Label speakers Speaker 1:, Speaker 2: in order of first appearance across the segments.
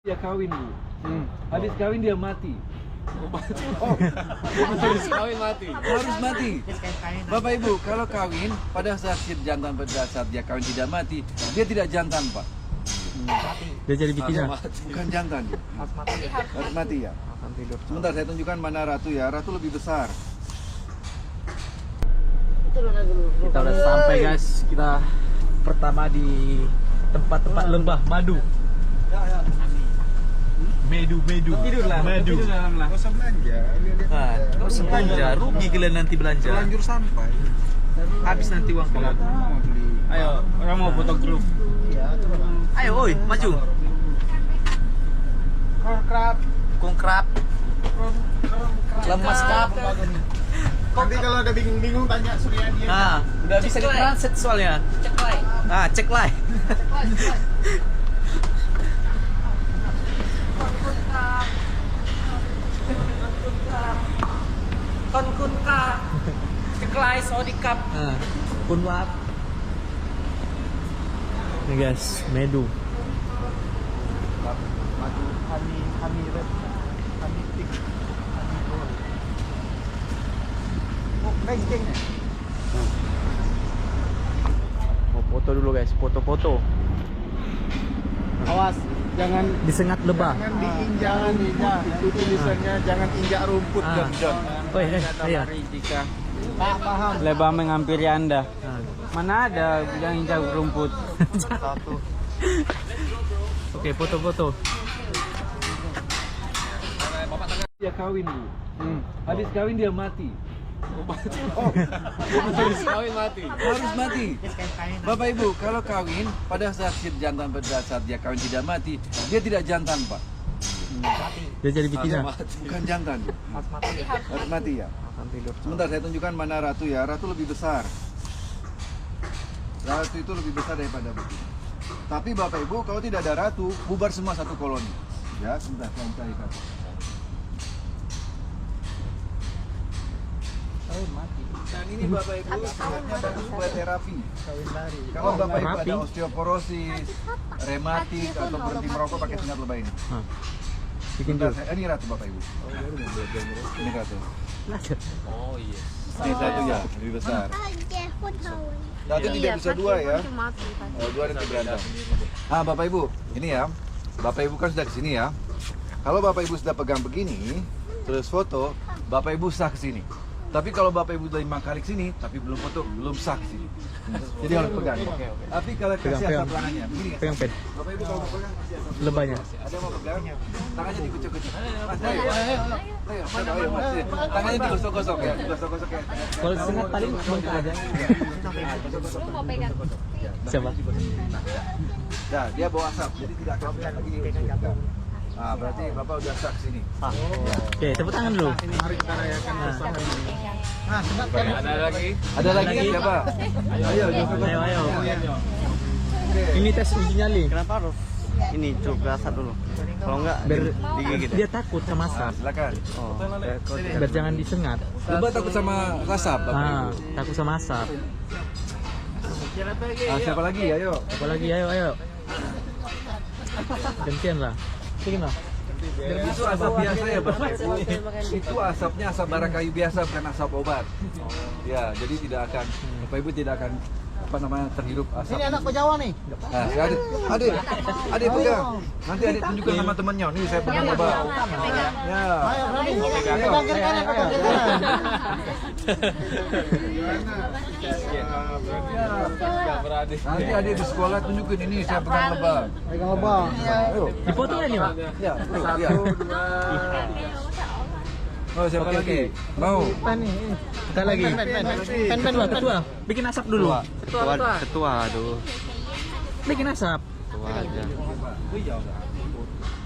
Speaker 1: Dia kawin Bu. Habis kawin dia mati.
Speaker 2: Habis kawin mati.
Speaker 1: Harus mati. Bapak Ibu, kalau kawin pada saat jantan, pada saat dia kawin tidak mati, dia tidak jantan Pak.
Speaker 3: Dia jadi betina.
Speaker 1: Bukan jantan dia. Harus mati ya. Sebentar saya tunjukkan mana ratu ya. Ratu lebih besar.
Speaker 3: Kita udah sampai guys. Kita pertama di tempat-tempat lembah madu. Medu.
Speaker 1: Tidurlah.
Speaker 3: Madu.
Speaker 1: Tidur dalam lah.
Speaker 2: Gak usah belanja.
Speaker 3: Nah, nggak usah belanja. Rugi kalian nanti belanja.
Speaker 2: Terlanjur sampai.
Speaker 3: Habis nanti uang kalian.
Speaker 2: Mau beli.
Speaker 3: Ayo, orang mau foto grup. Ayo, oi, maju. Kongkrap. Lemas kap.
Speaker 2: Nanti kalau ada bingung-bingung tanya Suryadi.
Speaker 3: Nah, udah bisa di-translate soalnya. Cek like.
Speaker 4: Kunka ceklay sodikap
Speaker 3: Kunwap. Nih guys, medu.
Speaker 2: Madu honey red, honey pink, honey gold. Oh, gengnya.
Speaker 3: Mau foto dulu guys, foto-foto.
Speaker 2: Awas, jangan
Speaker 3: Disengat lebah.
Speaker 2: jangan diinjak. Itu tulisannya jangan injak rumput
Speaker 3: Ah.
Speaker 2: Don.
Speaker 3: Woi, iya.
Speaker 4: jika
Speaker 2: Tak paham.
Speaker 4: lebah menghampiri Anda.
Speaker 3: Nah.
Speaker 4: Mana ada yang jauh rumput?
Speaker 2: Satu.
Speaker 3: Oke, foto-foto.
Speaker 1: Dia kawin Bu. Habis kawin dia mati.
Speaker 2: Habis kawin mati.
Speaker 1: Harus mati. Bapak Ibu, kalau kawin pada saat jantan, pada saat dia kawin tidak mati, dia tidak jantan Pak.
Speaker 3: Dia jadi betina.
Speaker 1: Bukan jantan dia. Harus mati ya. Sebentar saya tunjukkan mana ratu ya. Ratu lebih besar. Ratu itu lebih besar daripada betina. Tapi Bapak Ibu, kalau tidak ada ratu, bubar semua satu koloni. Ya, sebentar saya cari ratu. Dan ini Bapak Ibu sengatnya bagus buat terapi. Kalau Bapak Ibu ada osteoporosis, rematik atau berhenti merokok pakai sengat lebah ini.
Speaker 3: Bikin
Speaker 1: Bentar,
Speaker 3: dulu.
Speaker 1: ini ratu Bapak Ibu. Ini ratu.
Speaker 4: Oh iya.
Speaker 1: Ini satu ya, lebih besar. Ratu tidak bisa dua ya. Dua nanti berantem. Bapak Ibu, ini ya. Bapak Ibu kan sudah kesini ya. Kalau Bapak Ibu sudah pegang begini, terus foto, Bapak Ibu sah kesini. Tapi kalau Bapak Ibu sudah 5 kali kesini, tapi belum foto, belum sah kesini. Jadi harus pegang. Tapi kalau kasih asap tangannya, begini ya.
Speaker 3: Pegang pen.
Speaker 1: Bapak Ibu kalau mau pegang, kasih asap.
Speaker 3: Lebahnya.
Speaker 1: Ada mau pegang, tangannya dikucuk-kucuk. Mas, ayo, Mas. Tangannya digosok-gosok ya, digosok-gosok ya.
Speaker 3: Kalau sengat paling bengkak aja. Siapa?
Speaker 1: Nah, dia bawa asap, jadi tidak akan pegang lagi. Berarti Bapak udah sah kesini.
Speaker 3: Oke, tepuk tangan dulu.
Speaker 2: Mari kita rayakan bersama ini. Nah, sengat kan?
Speaker 4: Ada lagi?
Speaker 1: Ada lagi siapa? Ayo,
Speaker 3: Ayo.
Speaker 1: Oke.
Speaker 3: Ini tes uji nyali.
Speaker 5: Kenapa harus ini cukup asap dulu? Kalau enggak digigit.
Speaker 3: Dia takut sama asap.
Speaker 1: Silakan.
Speaker 5: Oh,
Speaker 3: Biar jangan disengat.
Speaker 1: Lebah takut sama asap, Bapak Ibu.
Speaker 3: Takut sama asap.
Speaker 1: Siapa lagi? Ayo.
Speaker 3: Apalagi ayo. Gantian lah. Bikin lah.
Speaker 1: Itu asap biasa ya, Bapak Ibu. Itu asapnya asap bara kayu biasa, bukan asap obat. Ya, jadi tidak akan, Bapak Ibu tidak akan terhirup asap.
Speaker 2: Ini anak pejawa nih.
Speaker 1: Nah, adik pegang. Nanti adik tunjukkan sama temannya. Nih saya pegang lebah. Ya.
Speaker 2: Ayo, berani. Pegang kiri kanan, pegang kiri kanan.
Speaker 1: Nanti adik di sekolah tunjukin ini saya pegang lebah.
Speaker 2: Pegang lebah.
Speaker 1: Ayo.
Speaker 3: Dipoto nggak nih, Pak?
Speaker 1: Ya, bro. Ya. Oh, siapa lagi? Mau?
Speaker 2: Pen nih.
Speaker 3: Kita lagi.
Speaker 2: Pen.
Speaker 3: Ketua. Bikin asap dulu.
Speaker 5: ketua aduh.
Speaker 3: Bikin asap.
Speaker 5: Ketua aja.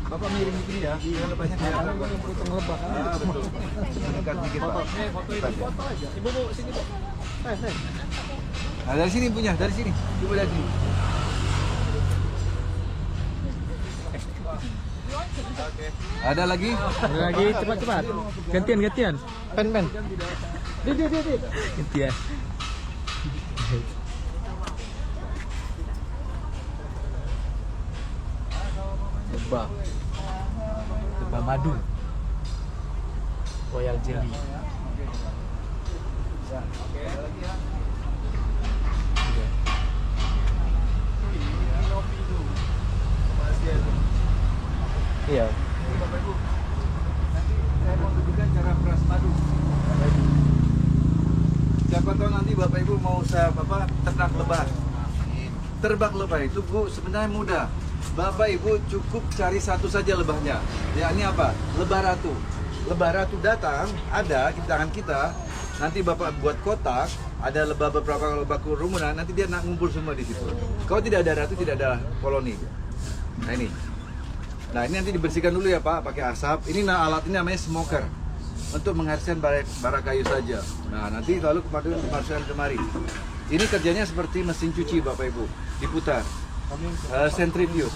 Speaker 1: Bapak miring di sini ya. Biar lebahnya kelihatan.
Speaker 2: Potong lebah.
Speaker 1: Betul. Dekat dikit, Pak.
Speaker 2: Ibu sini, Bu.
Speaker 1: Nah, dari sini punya, dari sini. Coba dari sini. Ada lagi?
Speaker 3: Ada lagi, cepat. Gantian.
Speaker 2: Pen. Dia.
Speaker 3: Gantian. lebah madu royal jelly. Iya.
Speaker 1: Bapak Ibu, nanti saya mau tunjukkan cara peras madu. Bapak Ibu. Siapa tahu nanti Bapak Ibu mau usaha ternak lebah. Terbak lebah itu Bu sebenarnya mudah. Bapak Ibu cukup cari satu saja lebahnya. Ya ini apa? Lebah ratu. Lebah ratu datang ada di tangan kita. Nanti Bapak buat kotak. Ada lebah beberapa lebah kerumunan. Nanti dia ngumpul semua di situ. Kalau tidak ada ratu tidak ada koloni. Nah ini. Nah ini nanti dibersihkan dulu ya Pak, pakai asap. Ini alat ini namanya smoker untuk menghasilkan bara kayu saja. Nah nanti lalu dimasukkan kemari. Ini kerjanya seperti mesin cuci Bapak Ibu, diputar, centrifuge.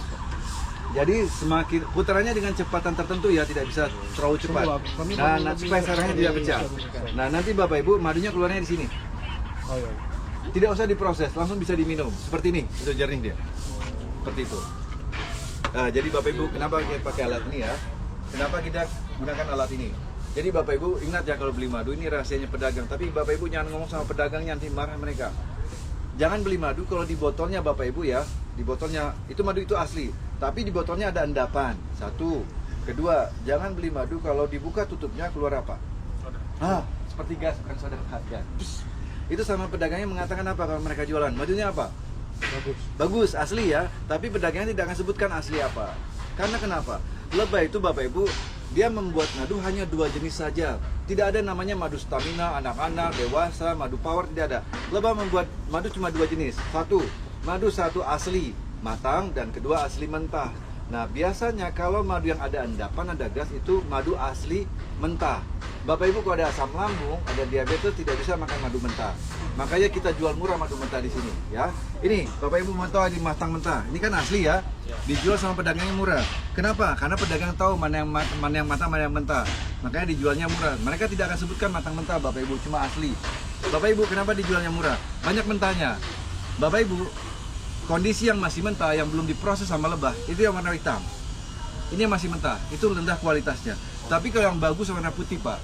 Speaker 1: Jadi semakin putarannya dengan kecepatan tertentu ya, tidak bisa terlalu cepat. Nah supaya sarangnya tidak pecah. Nah nanti Bapak Ibu madunya keluarnya di sini. Tidak usah diproses, langsung bisa diminum. Seperti ini, itu jernih dia. Seperti itu. Nah, jadi Bapak Ibu, kenapa kita pakai alat ini ya? Kenapa kita gunakan alat ini? Jadi Bapak Ibu ingat ya kalau beli madu ini rahasianya pedagang. Tapi Bapak Ibu jangan ngomong sama pedagangnya, nanti marah mereka. Jangan beli madu kalau di botolnya Bapak Ibu ya. Di botolnya itu madu itu asli. Tapi di botolnya ada endapan. Satu. Kedua, jangan beli madu kalau dibuka tutupnya keluar apa? Seperti gas, bukan soda gas. Itu sama pedagangnya mengatakan apa kalau mereka jualan? Madunya apa? Bagus, asli ya. Tapi pedagangnya tidak akan sebutkan asli apa. Karena kenapa? Lebah itu Bapak Ibu, dia membuat madu hanya 2 jenis saja. Tidak ada namanya madu stamina, anak-anak, dewasa, madu power, tidak ada. Lebah membuat madu cuma 2 jenis. Madu satu asli, matang, dan kedua asli mentah. Nah biasanya kalau madu yang ada endapan, ada gas, itu madu asli mentah. Bapak Ibu kalau ada asam lambung, ada diabetes, tidak bisa makan madu mentah. Makanya kita jual murah madu mentah di sini, ya. Ini Bapak Ibu mau tahu di matang mentah. Ini kan asli ya. Dijual sama pedagangnya murah. Kenapa? Karena pedagang tahu mana yang matang, mana yang mentah. Makanya dijualnya murah. Mereka tidak akan sebutkan matang mentah, Bapak Ibu, cuma asli. Bapak Ibu, kenapa dijualnya murah? Banyak mentahnya. Bapak Ibu, kondisi yang masih mentah, yang belum diproses sama lebah, itu yang warna hitam. Ini yang masih mentah, itu rendah kualitasnya. Tapi kalau yang bagus warna putih Pak.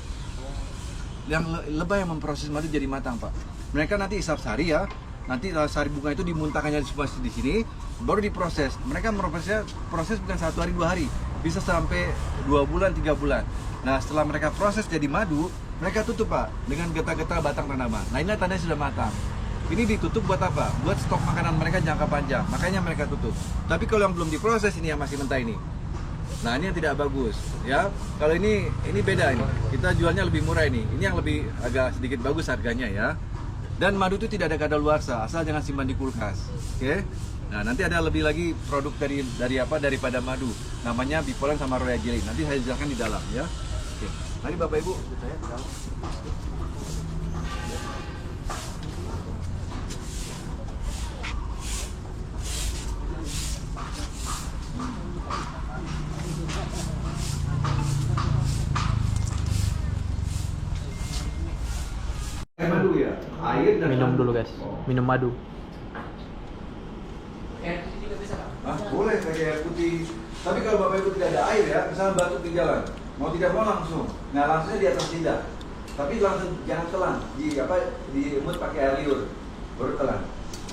Speaker 1: Yang lebah yang memproses madu jadi matang Pak. Mereka nanti isap sari ya. Nanti sari bunga itu dimuntahkannya di sini, baru diproses. Mereka proses bukan 1 hari 2 hari, bisa sampai 2 bulan 3 bulan. Nah setelah mereka proses jadi madu, mereka tutup Pak dengan getah-getah batang tanaman. Nah ini tandanya sudah matang. Ini ditutup buat apa? Buat stok makanan mereka jangka panjang. Makanya mereka tutup. Tapi kalau yang belum diproses ini yang masih mentah ini. Nah ini yang tidak bagus ya. Kalau ini beda ini. Kita jualnya lebih murah ini. Ini yang lebih agak sedikit bagus harganya ya. Dan madu itu tidak ada kadaluarsa, asal jangan simpan di kulkas. Oke? Nah nanti ada lebih lagi produk daripada madu. Namanya bipolen sama royal jelly. Nanti saya jelaskan di dalam ya. Oke. Mari Bapak Ibu, saya di dalam. Madu ya, air dan
Speaker 3: Minum dulu guys, minum madu.
Speaker 1: Boleh pakai air putih. Tapi kalau Bapak Ibu tidak ada air ya, misalnya batuk di jalan, mau tidak mau langsung. Nah langsungnya di atas lidah. Tapi langsung jangan telan. Di emut pakai air liur, baru telan.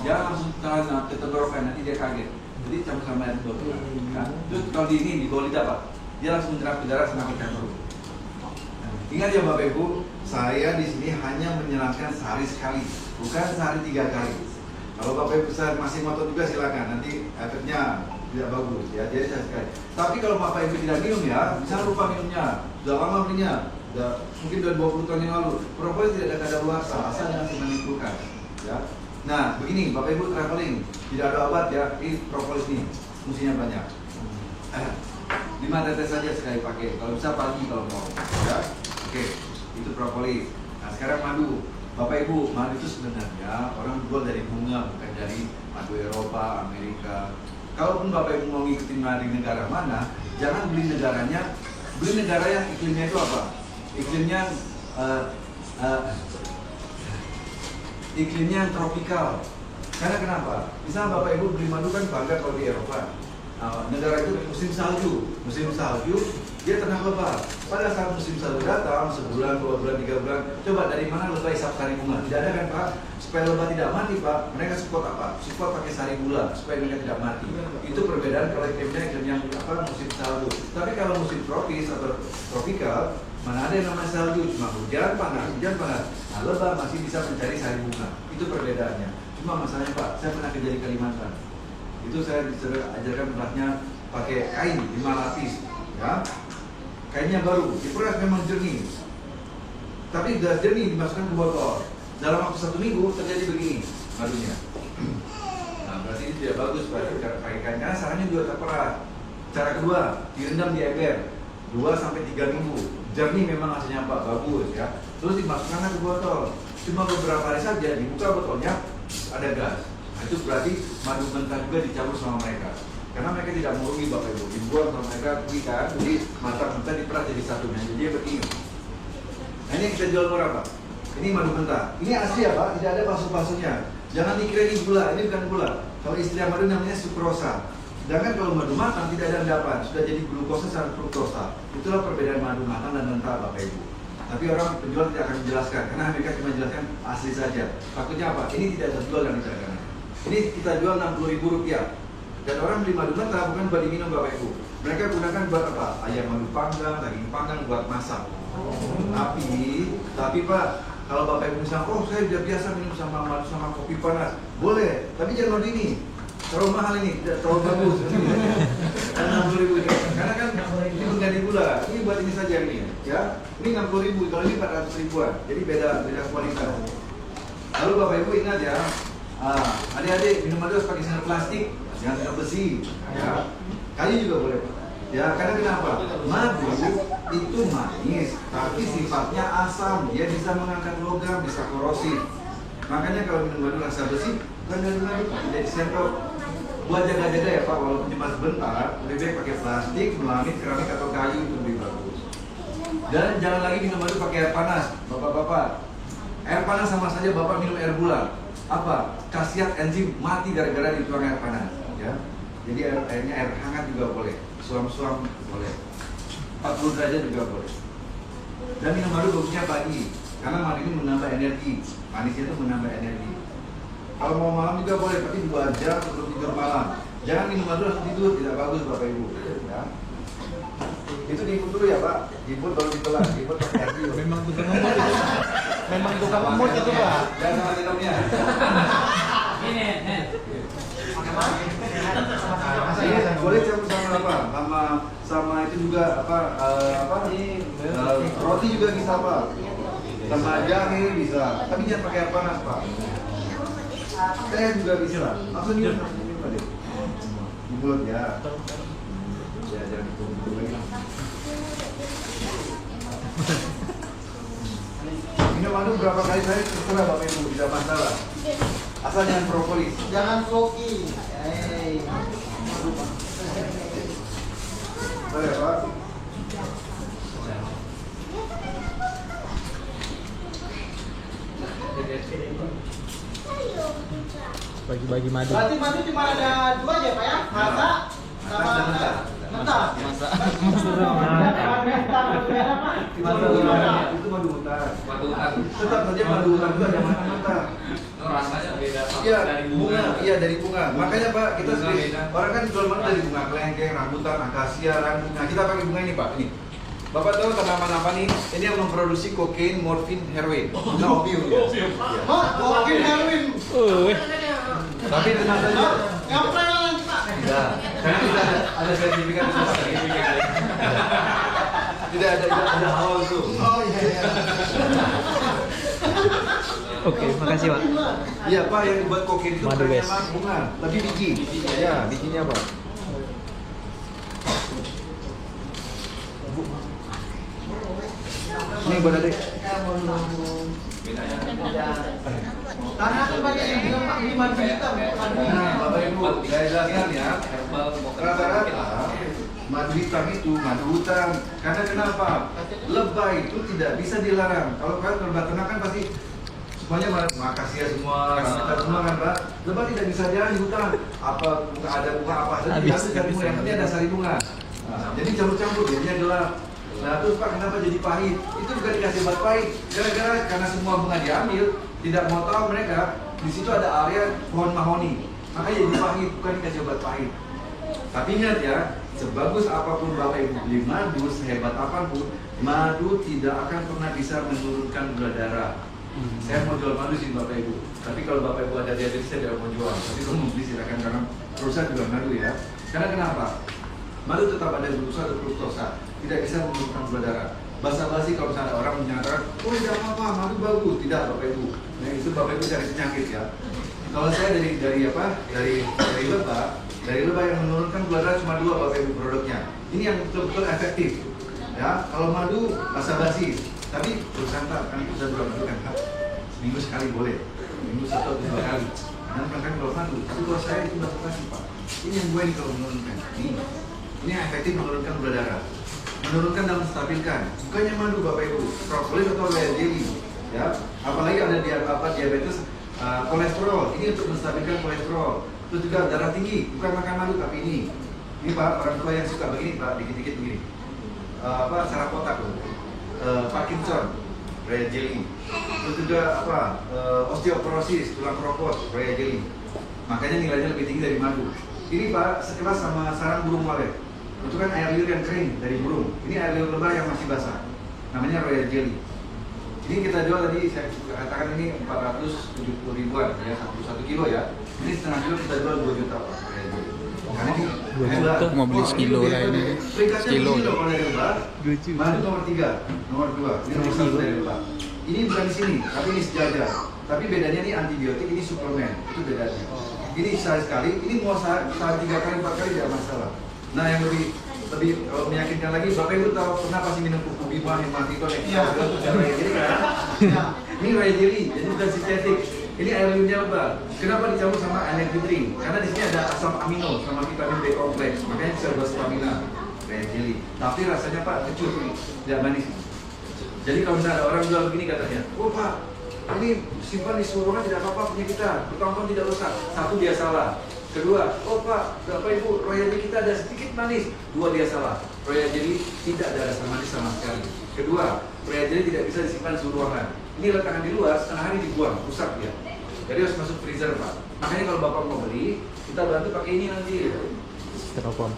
Speaker 1: Jangan langsung telan ke tenggorokan, nanti dia kaget. Jadi campur sama air botol. Nah, terus kalau di bawah lidah Pak, dia langsung menyerap ke darah sama ke jantung. Ingat ya Bapak Ibu, saya di sini hanya menyelamkan sehari sekali, bukan sehari 3 kali. Kalau Bapak Ibu masih ngotot juga silakan, nanti efeknya tidak bagus ya. Jadi saya sekali. Tapi kalau Bapak Ibu tidak minum ya, misalnya lupa minumnya, sudah lama belinya, mungkin udah 20 tahun yang lalu, propolis tidak ada kadaluarsa, asal jangan simpan ya. Nah begini Bapak Ibu traveling, tidak ada obat ya, ini propolis nih, fungsinya banyak. 5 tetes saja sekali pakai, kalau bisa pagi kalau mau ya. Oke, itu propolis. Nah sekarang madu. Bapak Ibu, madu itu sebenarnya orang jual dari bunga, bukan dari madu Eropa, Amerika. Kalaupun Bapak Ibu mau ngikutin dari negara mana, jangan beli negaranya, beli negara yang iklimnya itu apa? Iklimnya iklimnya tropikal. Karena kenapa? Misalnya Bapak Ibu beli madu kan bangga kalau di Eropa. Negara itu musim salju dia ternak lebah. Pada saat musim salju datang, sebulan, 2 bulan, 3 bulan, coba dari mana lebah isap sari bunga? Tidak ada kan Pak? Supaya lebah tidak mati Pak, mereka support apa? Support pakai sari gula supaya mereka tidak mati. Itu perbedaan kalau iklim yang musim salju. Tapi kalau musim tropis atau tropikal, mana ada yang namanya salju, cuma hujan panas. Nah, lebah masih bisa mencari sari bunga. Itu perbedaannya. Cuma masalahnya Pak, saya pernah kerja di Kalimantan. Itu saya ajarkan pernahnya pakai kain 5 lapis, ya. Kainnya baru, diperas memang jernih. Tapi udah jernih dimasukkan ke botol. Dalam waktu 1 minggu terjadi begini madunya. Nah, berarti ini tidak bagus berarti pakai kainnya. Sarannya juga terperas. Cara kedua, direndam di ember 2-3 minggu. Jernih memang hasilnya Pak, bagus ya. Terus dimasukkan ke botol. Cuma beberapa hari saja dibuka botolnya ada gas. Nah, itu berarti madu mentah juga dicabut sama mereka. Karena mereka tidak mau rugi Bapak Ibu. Dibuang sama mereka rugi kan. Jadi mata mentah diperas jadi satunya. Jadi dia begini. Nah, ini yang kita jual murah Pak. Ini madu mentah. Ini asli ya Pak, tidak ada palsu-palsunya. Jangan dikira ini gula, ini bukan gula. Kalau istilah madu namanya sukrosa. Sedangkan kalau madu matang tidak ada endapan, sudah jadi glukosa sama fruktosa. Itulah perbedaan madu matang dan mentah Bapak Ibu. Tapi orang penjual tidak akan menjelaskan, karena mereka cuma menjelaskan asli saja. Takutnya apa? Ini tidak terjual dan dicarikan. Ini kita jual Rp60.000. Dan orang beli madu mentah bukan buat diminum Bapak Ibu. Mereka gunakan buat apa? Ayam madu panggang, daging panggang buat masak. Tapi Pak, kalau Bapak Ibu misalnya, oh saya sudah biasa minum sama madu sama kopi panas, boleh. Tapi jangan madu ini, terlalu mahal ini, tidak terlalu bagus. Rp60.000 ini. Karena kan ini mengganti gula. Ini buat ini saja ini, ya. Ini Rp60.000, kalau ini Rp400.000-an. Jadi beda kualitas. Lalu Bapak Ibu ingat ya, adik-adik minum madu harus pakai sendok plastik. Jangan sendok besi, ya. Kayu juga boleh, Pak. Ya, karena kenapa? Madu itu manis, tapi sifatnya asam. Dia bisa mengangkat logam, bisa korosif. Makanya kalau minum madu rasa besi, bukan dari madu, tidak disendok. Buat jaga-jaga ya Pak, walaupun cuma sebentar, lebih baik pakai plastik, melamit, keramik atau kayu itu lebih bagus. Dan jangan lagi minum madu pakai air panas, Bapak-bapak. Air panas sama saja Bapak minum air gula. Apa? Khasiat enzim mati gara-gara dituang air panas. Ya. Jadi airnya air hangat juga boleh, suam-suam boleh, 40 derajat juga boleh. Dan minum madu bagusnya pagi, karena madu ini menambah energi, manisnya itu menambah energi. Kalau mau malam juga boleh, tapi 2 jam sebelum tidur malam. Jangan minum madu langsung tidur, tidak bagus Bapak Ibu. Ya. Itu diinput dulu ya Pak, diinput baru ditelan, diinput pakai hati.
Speaker 2: Memang tukang emut itu Pak. Memang tukang emut itu Pak.
Speaker 1: Jangan sama minumnya.
Speaker 4: Ini,
Speaker 1: Boleh campur sama apa? Sama itu juga roti juga bisa Pak. Sama jahe bisa. Tapi jangan pakai air panas Pak. Teh juga bisa. Langsung minum Pak deh. Di mulut ya. Ya jangan ditutup lagi. Minum madu berapa kali saya terserah Bapak Ibu, tidak masalah. Asal jangan propolis.
Speaker 2: Jangan koki.
Speaker 1: Boleh Pak.
Speaker 3: Bagi-bagi madu.
Speaker 2: Berarti madu cuma ada 2 aja Pak ya? Masa sama mentah.
Speaker 1: Itu madu hutan. Tetap saja madu hutan itu ada mentah.
Speaker 4: rasanya beda
Speaker 1: Iya,
Speaker 4: dari
Speaker 1: bunga. Iya, dari bunga. Makanya Pak, kita sering orang kan jual madu dari bunga kelengkeng, rambutan, akasia, ranggung. Nah, kita pakai bunga ini Pak. Ini. Bapak tahu tanaman apa nih? Ini yang memproduksi kokain, morfin, heroin. Nah, opium ya.
Speaker 2: Kokain heroin.
Speaker 1: Tapi tenang saja.
Speaker 2: Ngapain Pak?
Speaker 1: Tidak. Karena tidak ada sertifikat Tidak ada halal itu.
Speaker 2: Oh iya.
Speaker 3: Oke, makasih Pak.
Speaker 1: Iya Pak, yang dibuat kokain itu
Speaker 3: Madu,
Speaker 1: bukan
Speaker 3: guys.
Speaker 1: memang bunga, tapi biji. Ya, bijinya Pak. Ini buat adik.
Speaker 2: Karena aku banyak yang bilang Pak ini madu hitam.
Speaker 1: Nah, Bapak Ibu, saya jelaskan ya. Rata-rata madu hitam itu madu hutan. Karena kenapa? Lebah itu tidak bisa dilarang. Kalau kalian lebah ternak kan pasti semuanya akasia semua, rambutan semua kan Pak. Lebah tidak bisa jalan di hutan. Apa bunga ada bunga apa saja
Speaker 3: Habis.
Speaker 1: cari bunga. Yang penting ada sari bunga. Nah, jadi campur-campur jadinya gelap. Nah terus Pak kenapa jadi pahit? Itu bukan dikasih obat pahit. Gara-gara karena semua bunga diambil, tidak mau tahu mereka di situ ada area pohon mahoni. Makanya jadi pahit, bukan dikasih obat pahit. Tapi ingat ya, sebagus apapun Bapak Ibu beli madu, sehebat apapun, madu tidak akan pernah bisa menurunkan gula darah. Saya mau jual madu sih Bapak Ibu. Tapi kalau Bapak Ibu ada diabetes saya tidak mau jual. Tapi kalau mau beli silakan karena perusahaan jual madu ya. Karena kenapa? Madu tetap ada glukosa atau fruktosa, tidak bisa menurunkan gula darah. Basa-basi kalau misalnya orang menyatakan, oh tidak apa-apa, madu bagus. Tidak Bapak Ibu. Nah itu Bapak Ibu cari penyakit ya. Kalau saya dari lebah yang menurunkan gula darah cuma 2 Bapak Ibu produknya. Ini yang betul-betul efektif. Ya, kalau madu basa-basi, tapi bersantap kan itu sudah jual madu kan. Seminggu sekali boleh, seminggu 1 atau 2 kali. Dan makan kalau madu, tapi kalau saya itu basa-basi Pak. Ini yang gue ini kalau menurunkan. Ini yang efektif menurunkan gula darah. Menurunkan dan menstabilkan. Bukannya madu Bapak Ibu, propolis atau royal jelly. Ya, apalagi ada diabetes, kolesterol. Ini untuk menstabilkan kolesterol. Terus juga darah tinggi, bukan makan madu tapi ini Pak, orang tua yang suka begini Pak, dikit-dikit begini saraf otak Parkinson, royal jelly. Terus juga osteoporosis, tulang keropos, royal jelly. Makanya nilainya lebih tinggi dari madu. Ini Pak, sekelas sama sarang burung walet. Itu kan air liur yang kering dari burung. Ini air liur lebah yang masih basah. Namanya royal jelly. Ini kita jual tadi, saya katakan ini 470 ribuan ya, 1 kilo ya. Ini setengah kilo kita jual 2 juta Pak. Karena ini
Speaker 3: 2 juta mau beli sekilo lah ini.
Speaker 1: Sekilo. Kalau dari lebah, madu nomor 3, nomor 2. Ini nomor 1 dari lebah. Ini bukan di sini, tapi ini sejajar. Tapi bedanya ini antibiotik, ini suplemen. Itu bedanya. Ini sekali, ini mau sehari 3 kali 4 kali tidak masalah. Nah yang lebih meyakinkan lagi, Bapak Ibu tahu pernah pasti minum kuku bima, hematitol, jadi kan? Ini royal jelly, jadi bukan sintetik. Ini air liurnya lebah. Kenapa dicampur sama energy drink? Karena di sini ada asam amino sama vitamin B kompleks, makanya bisa buat stamina. Royal jelly. Tapi rasanya Pak kecut, tidak manis. Jadi kalau misalnya ada orang jual begini katanya, oh Pak, ini simpan di ruangan tidak apa-apa punya kita, bertahun-tahun tidak rusak. 1 dia salah. Kedua, oh Pak, Bapak Ibu, royal jelly kita ada sedikit manis. 2 dia salah. Royal jelly tidak ada rasa manis sama sekali. Kedua, royal jelly tidak bisa disimpan di suhu ruangan. Ini letakkan di luar, setengah hari dibuang, rusak dia. Jadi harus masuk freezer Pak. Makanya kalau Bapak mau beli, kita bantu pakai ini nanti.
Speaker 3: Styrofoam.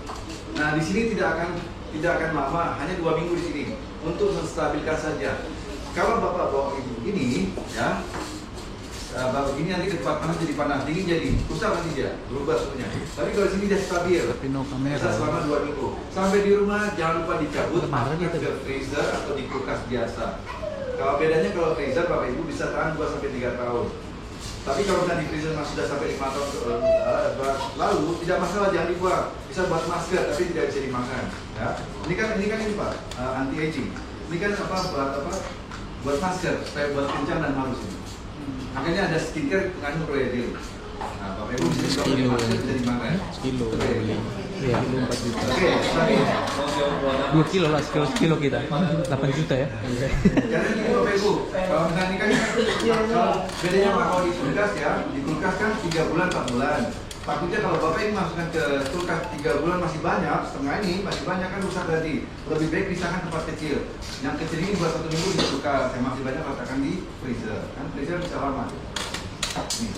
Speaker 1: Nah di sini tidak akan lama, hanya 2 minggu di sini untuk menstabilkan saja. Kalau Bapak bawa ini, ya. Ini nanti ke tempat panas jadi panas, dingin jadi rusak nanti dia, berubah suhunya. Tapi kalau sini dia stabil, bisa selama 2 minggu. Sampai di rumah jangan lupa dicabut, masukkan ke freezer atau di kulkas biasa. Kalau bedanya kalau freezer Bapak Ibu bisa tahan 2-3 tahun. Tapi kalau di freezer sudah sampai 5 tahun lalu tidak masalah, jangan dibuang. Bisa buat masker tapi tidak bisa dimakan. Ya. Ini kan Pak, anti aging. Ini kan buat masker supaya buat kencang dan halus ini. Makanya ada skincare mengandung royal jelly. Nah, Bapak Ibu bisa coba masker bisa dimakan.
Speaker 3: Sekilo beli. Iya, 4 juta.
Speaker 1: Oke, tapi
Speaker 3: 2 kilo lah, sekilo kita. 8 juta ya.
Speaker 1: jangan gini Bapak Ibu. Kalau misalnya ini kan kalau bedanya Pak, kalau di kulkas ya, di kulkas kan 3 bulan 4 bulan. Takutnya kalau Bapak Ibu masukkan ke kulkas 3 bulan masih banyak, setengah ini masih banyak kan rusak tadi. Lebih baik pisahkan tempat kecil. Yang kecil ini buat 1 minggu di kulkas, yang masih banyak letakkan di freezer. Kan freezer bisa lama. Nih,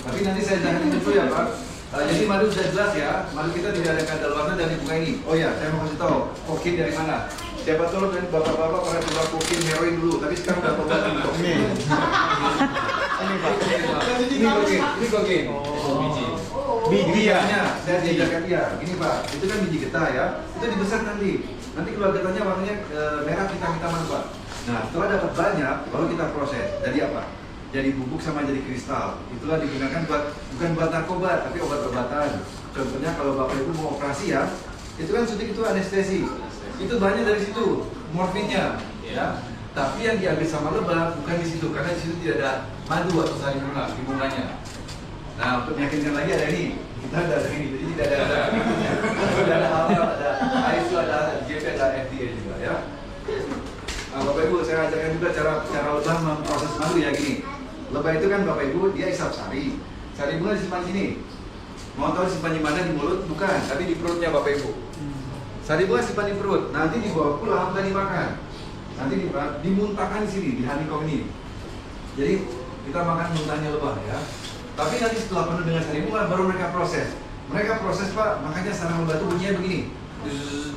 Speaker 1: tapi nanti saya jangan itu ya Pak. Jadi madu sudah jelas ya, madu kita tidak ada kadaluarsa dari bunga ini. Oh ya, saya mau kasih tahu, kokain dari mana? Siapa tahu dari bapak-bapak pernah coba kokain heroin dulu, tapi sekarang udah tobat untuk ini. Ini kokain. Biji ya. Saya diajarkan dia. Gini Pak, itu kan biji getah ya. Itu dibesar nanti keluar getahnya warnanya merah hitam-hitaman Pak. Nah, setelah dapat banyak, baru kita proses. Jadi apa? Jadi bubuk sama jadi kristal. Itulah digunakan bukan buat narkoba tapi obat-obatan. Contohnya kalau Bapak Ibu mau operasi ya, itu kan suntik itu anestesi. Itu banyak dari situ morfinnya ya. Tapi yang diambil sama lebah bukan di situ karena di situ tidak ada madu atau sari bunga di bunganya. Nah, untuk meyakinkan lagi ada ini. Kita ada ini, jadi tidak ada ada halal, ada ISO, ada GP, ada FDA juga ya. Nah, Bapak Ibu, saya ajarkan juga cara lebah memproses madu ya gini. Lebah itu kan Bapak Ibu dia isap sari Sari bunga disimpan sini. Mau tahu disimpan di mana? Di mulut? Bukan, tapi di perutnya Bapak Ibu. Sari bunga simpan di perut, nanti dibawa pulang dan dimakan. Nanti dimuntahkan di sini, di honeycomb ini. Jadi kita makan muntahnya lebah ya. Tapi nanti setelah penuh dengan sari bunga baru mereka proses. Mereka proses Pak, makanya sarang lebah itu bunyinya begini.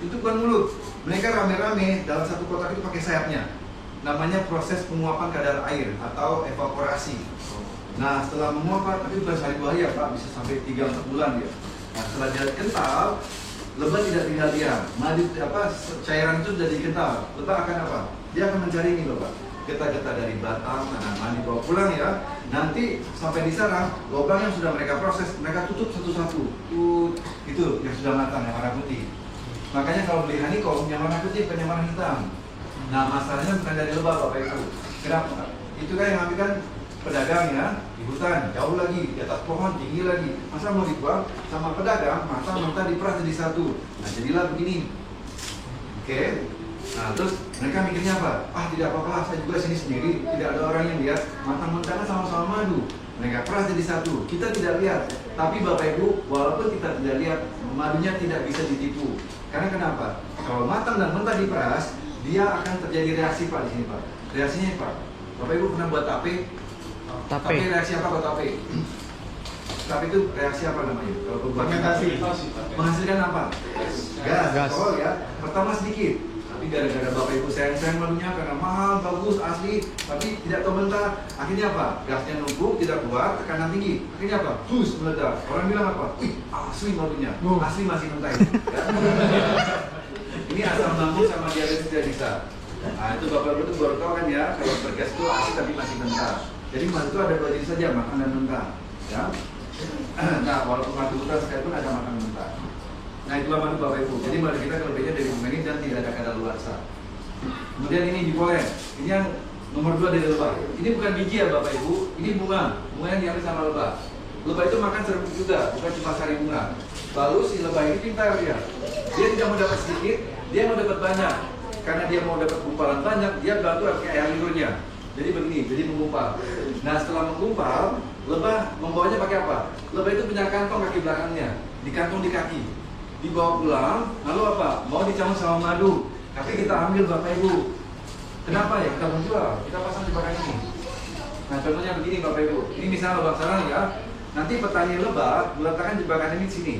Speaker 1: Itu bukan mulut. Mereka rame-rame dalam satu kotak itu pakai sayapnya. Namanya proses penguapan kadar air atau evaporasi. Nah setelah menguap Pak, tapi bukan sehari dua hari ya Pak, bisa sampai 3-4 bulan dia. Nah setelah dia kental, lebah tidak tinggal diam. Cairan itu sudah dikental. Lebah akan apa? Dia akan mencari ini loh Pak. Getah-getah dari batang, tanaman dibawa pulang ya. Nanti sampai di sarang, lubang yang sudah mereka proses, mereka tutup satu-satu. Itu yang sudah matang, yang warna putih. Makanya kalau beli honeycomb, yang warna putih bukan yang warna hitam. Nah masalahnya bukan dari lebah Bapak Ibu. Kenapa? Itu kan yang ambil kan pedagang ya, di hutan, jauh lagi, di atas pohon, tinggi lagi. Masa mau dibuang sama pedagang, masa mentah diperas jadi satu. Nah jadilah begini. Oke. Nah terus mereka mikirnya apa? Ah tidak apa-apa, saya juga sini sendiri, tidak ada orang yang lihat. Mentah-mentahnya sama-sama madu. Mereka peras jadi satu, kita tidak lihat. Tapi Bapak Ibu, walaupun kita tidak lihat, madunya tidak bisa ditipu. Karena kenapa? Kalau matang dan mentah diperas, dia akan terjadi reaksi Pak di sini Pak. Reaksinya Pak, Bapak Ibu pernah buat tape? Tape reaksi apa buat tape? Tape itu reaksi apa namanya? Kalau buat tape menghasilkan apa? Gas. Oh ya, pertama sedikit. Tapi gara-gara Bapak Ibu sayang-sayang madunya karena mahal, bagus, asli, tapi tidak tahu mentah. Akhirnya apa? Gasnya numpuk, tidak kuat, tekanan tinggi. Akhirnya apa? Bus meledak. Orang bilang apa? Wih, asli madunya. Asli masih mentah ini. Ya? Ini asam lambung sama diabetes tidak bisa. Nah itu Bapak Ibu baru tahu kan ya, kalau bergas itu asli tapi masih mentah. Jadi madu itu ada dua jenis saja, matang dan mentah. Ya. Nah walaupun madu hutan sekalipun ada matang mentah. Nah itulah madu Bapak Ibu. Jadi madu kita kelebihannya dari bunga ini dan tidak ada kadaluarsa. Kemudian ini dipolen. Ini yang nomor 2 dari lebah. Ini bukan biji ya Bapak Ibu. Ini bunga. Bunga yang diambil sama lebah. Lebah itu makan serbuk juga, bukan cuma sari bunga. Lalu si lebah ini pintar dia. Dia tidak mau dapat sedikit, dia mau dapat banyak. Karena dia mau dapat gumpalan banyak, dia bantu pakai air liurnya. Jadi begini, jadi menggumpal. Nah setelah menggumpal, lebah membawanya pakai apa? Lebah itu punya kantong kaki belakangnya, dikantung di kaki. Dibawa pulang, lalu apa? Mau dicampur sama madu. Tapi kita ambil Bapak Ibu. Kenapa ya? Kita menjual, kita pasang di belakang ini. Nah contohnya begini Bapak Ibu. Ini misalnya lubang sarang ya. Nanti petani lebah meletakkan jebakan ini di sini.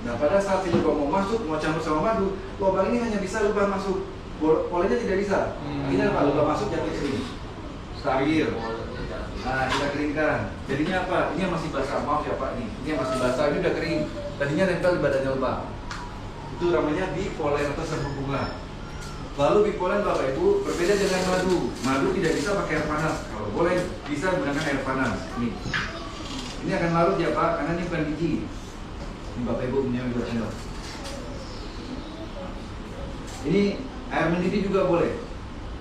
Speaker 1: Nah pada saat si lebah mau masuk, mau campur sama madu, lubang ini hanya bisa lebah masuk. Polennya tidak bisa. Akhirnya apa? Lebah masuk jatuh di sini. Stabil. Nah kita keringkan. Jadinya apa? Ini yang masih basah. Maaf ya Pak ini. Ini yang masih basah. Ini udah kering. Tadinya nempel di badannya lebah. Itu namanya bipolen atau serbuk bunga. Lalu bipolen Bapak Ibu berbeda dengan madu. Madu tidak bisa pakai air panas. Kalau boleh bisa menggunakan air panas. Ini akan larut ya Pak, karena ini bukan biji. Ini Bapak Ibu punya 2 sendok. Ini air mendidih juga boleh,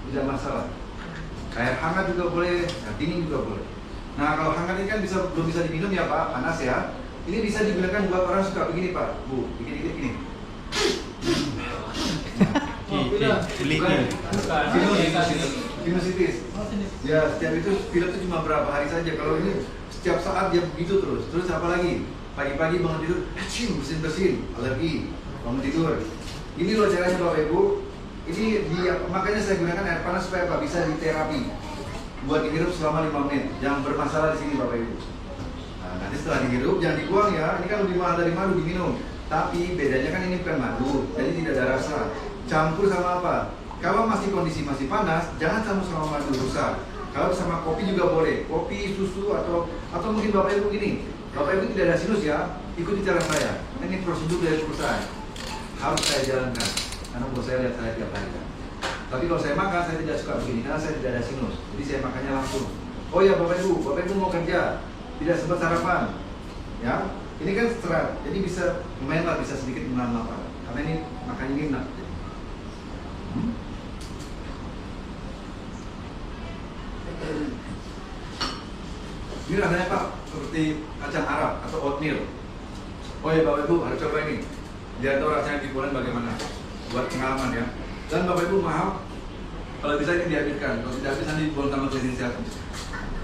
Speaker 1: tidak masalah. Air hangat juga boleh, air dingin juga boleh. Nah kalau hangat ini kan belum bisa diminum ya Pak, panas ya. Ini bisa digunakan buat orang suka begini Pak, Bu, dikit-dikit gini. Sinusitis. Ya setiap itu pilek itu cuma berapa hari saja. Kalau ini setiap saat dia begitu terus. Terus apa lagi? Pagi-pagi bangun tidur, bersin-bersin, alergi, bangun tidur. Ini loh caranya Bapak Ibu. Ini makanya saya gunakan air panas supaya Pak bisa diterapi. Buat dihirup selama 5 menit. Jangan bermasalah di sini Bapak Ibu. Nah, nanti setelah dihirup jangan dibuang ya. Ini kan lebih mahal dari madu diminum. Tapi bedanya kan ini bukan madu, jadi tidak ada rasa. Campur sama apa? Kalau masih kondisi masih panas, jangan campur sama madu rusak. Kalau sama kopi juga boleh. Kopi, susu atau mungkin Bapak Ibu gini. Bapak Ibu tidak ada sinus ya, ikuti cara saya. Ini prosedur dari perusahaan. Harus saya jalankan. Karena bos saya lihat saya tiap hari kan. Tapi kalau saya makan, saya tidak suka begini karena saya tidak ada sinus. Jadi saya makannya langsung. Oh ya Bapak Ibu mau kerja, tidak sempat sarapan. Ya, ini kan serat, jadi bisa lumayan lah, bisa sedikit menahan lapar. Karena ini makan ini enak. Ini rasanya Pak seperti kacang Arab atau oatmeal. Oh ya Bapak Ibu harus coba ini. Biar tahu rasanya bipolen bagaimana. Buat pengalaman ya. Dan Bapak Ibu maaf, kalau bisa ini dihabiskan. Kalau tidak habis nanti dibuang sama klinik sehat.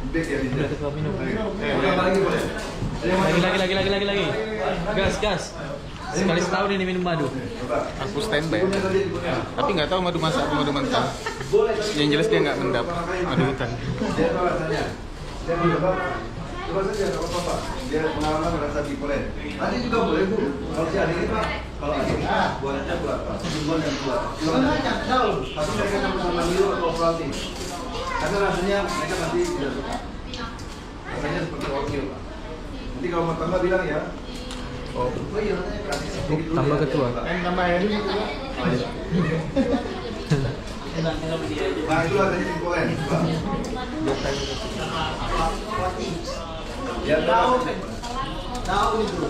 Speaker 1: Back ya bisa.
Speaker 3: Udah ketua minum.
Speaker 1: Berapa lagi boleh? Ada yang mau
Speaker 3: Lagi. Gas. Sekali setahun ini minum madu.
Speaker 1: coba?
Speaker 2: Aku standby.
Speaker 1: Ibunya tadi, ibunya.
Speaker 2: Tapi nggak tahu madu masak atau madu mentah.
Speaker 1: Boleh, tapi
Speaker 2: Yang jelas dia nggak mendap madu hutan.
Speaker 1: Dia tahu rasanya. Dia mau coba. Coba saja, nggak apa-apa Pak. Dia pengalaman rasa bipolen. Nanti juga boleh Bu. Kalau si adik ini Pak, kalau adik ini buahnya buat Pak. Buah yang buat. Tapi mereka akan bersama Milo atau Ovaltine. Karena rasanya mereka nanti tidak suka. Rasanya seperti oatmeal Pak. Nanti kalau mau tambah bilang ya. Oh iya, kasih sedikit dulu
Speaker 3: Tambah
Speaker 1: ya,
Speaker 3: ketua.
Speaker 1: biar Pak.
Speaker 2: Tambah ini juga.
Speaker 1: Oh, iya. Nah itu rasanya bipolen Pak. Ya tahu itu.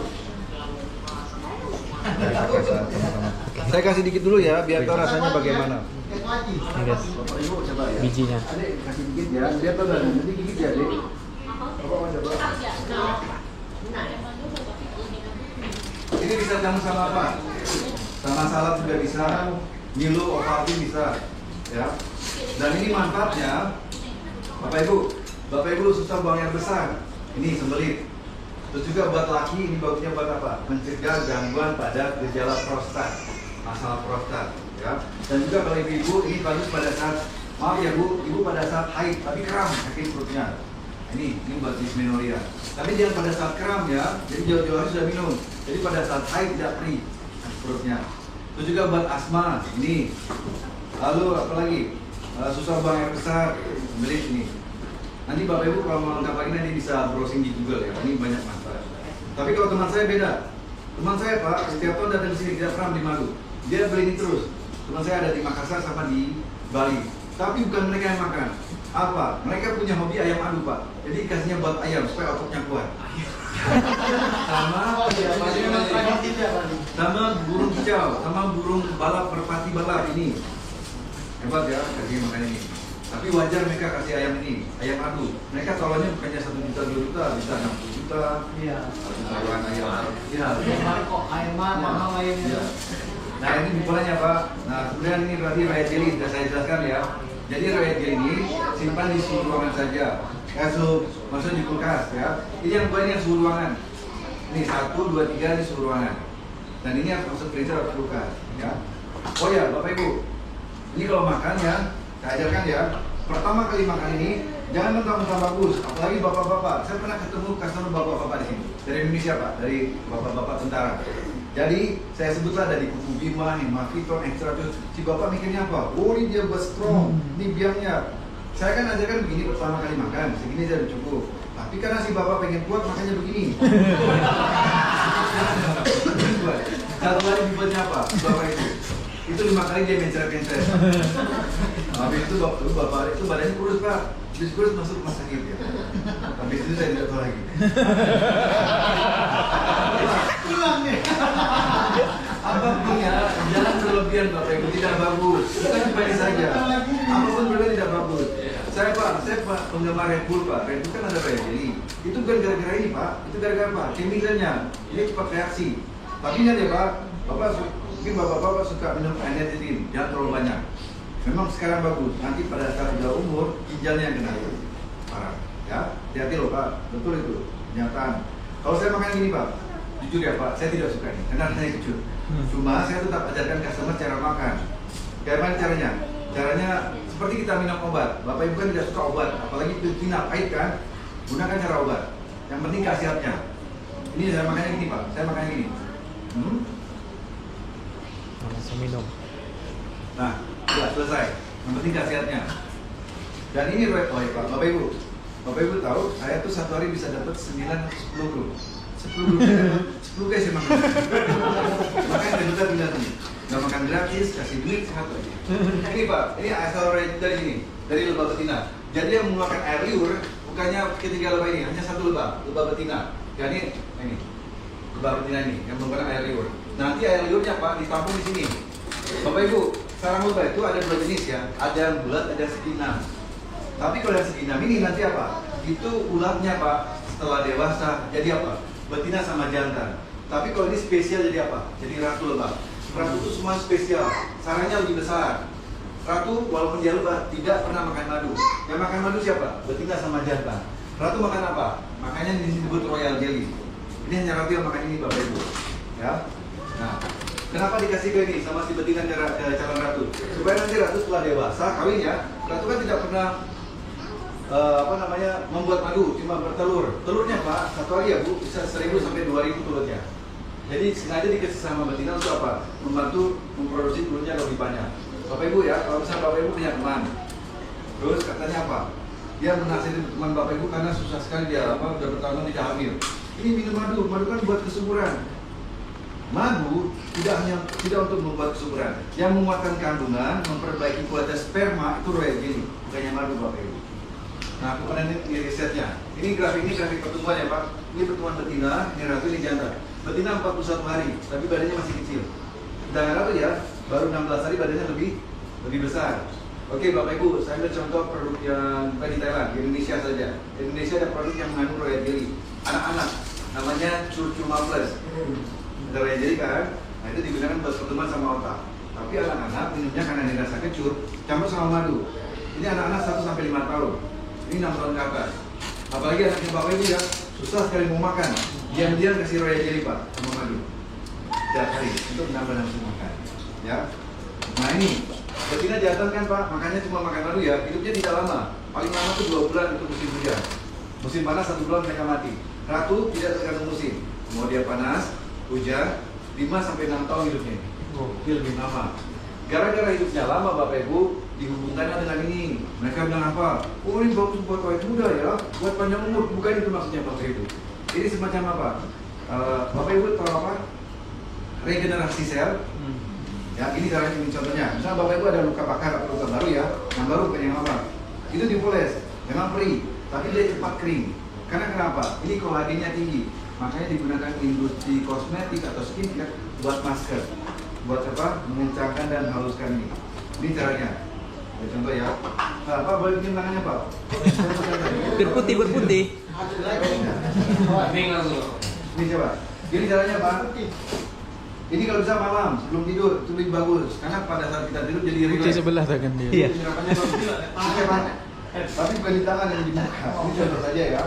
Speaker 1: Saya kasih dikit dulu ya, biar tahu rasanya bagaimana.
Speaker 3: Ini guys,
Speaker 1: Bapak Ibu coba ya.
Speaker 3: bijinya.
Speaker 1: Adik kasih dikit ya, biar tahu dan nanti gigit ya, Dek. Bapak mau coba. Ini bisa campur sama apa? Sama salad juga bisa, Milo, Ovaltine bisa, ya. Dan ini manfaatnya, Bapak Ibu susah buang air besar. Ini sembelit. Terus juga buat laki ini bagusnya buat apa? Mencegah gangguan pada gejala prostat, masalah prostat, ya. Dan juga kalau ibu ini bagus pada saat, maaf ya Bu, ibu pada saat haid tapi kram sakit perutnya. Ini buat dysmenorrhea. Tapi jangan pada saat kram ya. Jadi jauh-jauh hari sudah minum. Jadi pada saat haid tidak perih perutnya. Terus juga buat asma ini. Lalu apalagi susah buang air besar, sembelit ini. Nanti Bapak Ibu kalau mau lengkap lagi nanti bisa browsing di Google ya. Ini banyak manfaat. Tapi kalau teman saya beda. Teman saya Pak, setiap tahun datang ke sini tidak pernah beli madu. Dia beli ini terus. Teman saya ada di Makassar sama di Bali. Tapi bukan mereka yang makan. Apa? Mereka punya hobi ayam adu Pak. Jadi kasihnya buat ayam supaya ototnya kuat. sama burung kicau, sama burung balap merpati balap ini. Hebat ya kasih makan ini. Tapi wajar mereka kasih ayam ini, ayam adu. Mereka tolongnya bukannya 1 juta, 2 juta, bisa 60 juta. Iya. Ayam. Iya. Iya. Nah ini bipolennya Pak. Nah kemudian ini berarti riot jelly sudah saya jelaskan ya. Jadi riot jelly ini simpan di suhu ruangan saja. Maksudnya di kulkas ya. Ini yang buat ini yang suhu ruangan. Ini 1, 2, 3 di suhu ruangan. Dan ini yang masuk freezer atau kulkas ya. Oh ya Bapak Ibu, ini kalau makan ya. Saya ajarkan ya, pertama kali makan ini jangan mentang-mentang bagus, apalagi bapak-bapak. Saya pernah ketemu customer bapak-bapak di sini dari Indonesia Pak, dari bapak-bapak tentara. Jadi saya sebutlah dari kuku Bima, Hemaviton, Extra Juice. Si bapak mikirnya apa? Oh ini dia buat strong, ini biangnya. Saya kan ajarkan begini pertama kali makan, segini aja cukup. Tapi karena si bapak pengen kuat makanya begini. Satu kali dibuatnya apa? Bapak itu 5 kali dia mencret-mencret. Habis itu bapak itu badannya kurus Pak. Habis kurus masuk rumah sakit ya. Habis itu saya tidak tahu lagi. Pulang nih. Apapun ya, jangan berlebihan Bapak Ibu, tidak bagus. Bukan cuma ini saja. Apapun berbeda tidak bagus. Saya Pak penggemar Red Bull Pak. Red Bull kan ada Red Jelly. Itu bukan gara-gara ini Pak. Itu gara-gara apa? Chemicalnya. Ini cepat reaksi. Tapi ingat ya Pak, mungkin bapak-bapak suka minum energy, jangan terlalu banyak. Memang sekarang bagus, nanti pada saat udah umur, ginjalnya yang kena parah. Ya, hati-hati loh Pak, betul itu, kenyataan. Kalau saya makan gini Pak, jujur ya Pak, saya tidak suka ini, karena rasanya kecut. Cuma saya tetap ajarkan customer cara makan. Kayak mana caranya? Caranya seperti kita minum obat. Bapak Ibu kan tidak suka obat, apalagi pilkina, pahit kan? Gunakan cara obat. Yang penting khasiatnya. Ini saya makannya gini Pak, saya makannya gini.
Speaker 3: Langsung minum.
Speaker 1: Nah, sudah selesai. Yang penting khasiatnya. Dan ini Pak, Bapak Ibu tahu, saya tuh satu hari bisa dapat 9 atau 10 grup. 10 grup, 10 guys yang makan. Makanya saya juga bilang nih, nggak makan gratis, kasih duit satu aja. Ini Pak, ini asal dari sini, dari lebah betina. Jadi yang mengeluarkan air liur, bukannya ketiga lebah ini, hanya satu lebah betina. Jadi ini, lebah betina ini yang mengeluarkan air liur. Nanti air liurnya Pak ditampung di sini. Bapak Ibu, sarang lebah itu ada 2 jenis ya, ada yang bulat, ada segi 6. Tapi kalau yang segi 6 ini nanti apa? Itu ulatnya Pak setelah dewasa jadi apa? Betina sama jantan. Tapi kalau ini spesial jadi apa? Jadi ratu lebah. Ratu itu semua spesial, sarangnya lebih besar. Ratu walaupun dia lebah tidak pernah makan madu. Yang makan madu siapa? Betina sama jantan. Ratu makan apa? Makanya disebut royal jelly. Ini hanya Ratu yang makan ini Bapak Ibu. Ya. Nah, kenapa dikasih ke ini sama si betina calon Ratu? Supaya nanti Ratu setelah dewasa kawin ya. Ratu kan tidak pernah membuat madu, cuma bertelur. Telurnya Pak, satu hari ya Bu, bisa 1000 sampai 2000 telurnya. Jadi sengaja dikasih sama betina untuk apa? Membantu memproduksi telurnya lebih banyak. Bapak Ibu ya, kalau misalnya Bapak Ibu punya teman, terus katanya apa? Dia menasihati teman Bapak Ibu karena susah sekali dia udah bertahun tidak hamil. Ini minum madu, madu kan buat kesuburan. Madu tidak untuk membuat kesuburan. Yang menguatkan kandungan, memperbaiki kualitas sperma itu royal jelly, bukannya madu Bapak Ibu. Nah, kemudian ini risetnya. Ini grafik pertumbuhan ya Pak. Ini pertumbuhan betina, ini ratu, ini jantan. Betina 41 hari, tapi badannya masih kecil. Sedangkan ratu ya, baru 16 hari badannya lebih besar. Oke Bapak Ibu, saya ambil contoh produk yang di Thailand, di Indonesia saja. Di Indonesia ada produk yang mengandung royal jelly. Anak-anak, namanya curcuma plus. Ada royal jelly kan? Nah itu digunakan buat pertemuan sama otak. Tapi anak-anak minumnya karena dirasa kecut, campur sama madu. Ini anak-anak 1-5 tahun. Ini 6 tahun ke atas. Apalagi anaknya Bapak Ibu ya, susah sekali mau makan. Diam-diam kasih royal jelly Pak, sama madu. Setiap hari, untuk menambah nafsu makan. Ya. Nah ini, betina jantan kan Pak, makanya cuma makan madu ya, hidupnya tidak lama. Paling lama itu 2 bulan untuk musim hujan. Musim panas 1 bulan mereka mati. Ratu tidak tergantung musim. Mau dia panas, hujan, 5-6 tahun hidupnya. Dia lebih lama. Gara-gara hidupnya lama Bapak Ibu, dihubungkan dengan ini. Mereka bilang apa? Oh ini bagus buat awet muda ya, buat panjang umur. Bukan itu maksudnya Bapak Ibu. Ini semacam apa? Bapak Ibu tahu apa? Regenerasi sel. Ya, ini caranya, ini contohnya. Misalnya Bapak Ibu ada luka bakar atau luka baru ya, yang baru bukan yang lama. Itu dipoles, memang perih, tapi dia cepat kering. Karena kenapa? Ini kolagennya tinggi. Makanya digunakan industri kosmetik atau skincare buat masker. Buat apa? Mengencangkan dan haluskan ini. Ini caranya. Contoh ya. Nah, Pak boleh bikin tangannya Pak.
Speaker 3: Berputih.
Speaker 1: Ini coba. Ini caranya Pak. Ini kalau bisa malam sebelum tidur itu lebih bagus. Karena pada saat kita tidur jadi rileks.
Speaker 3: Sebelah tangan dia.
Speaker 1: Iya. Tapi bukan di tangan yang di muka. Ini contoh saja ya.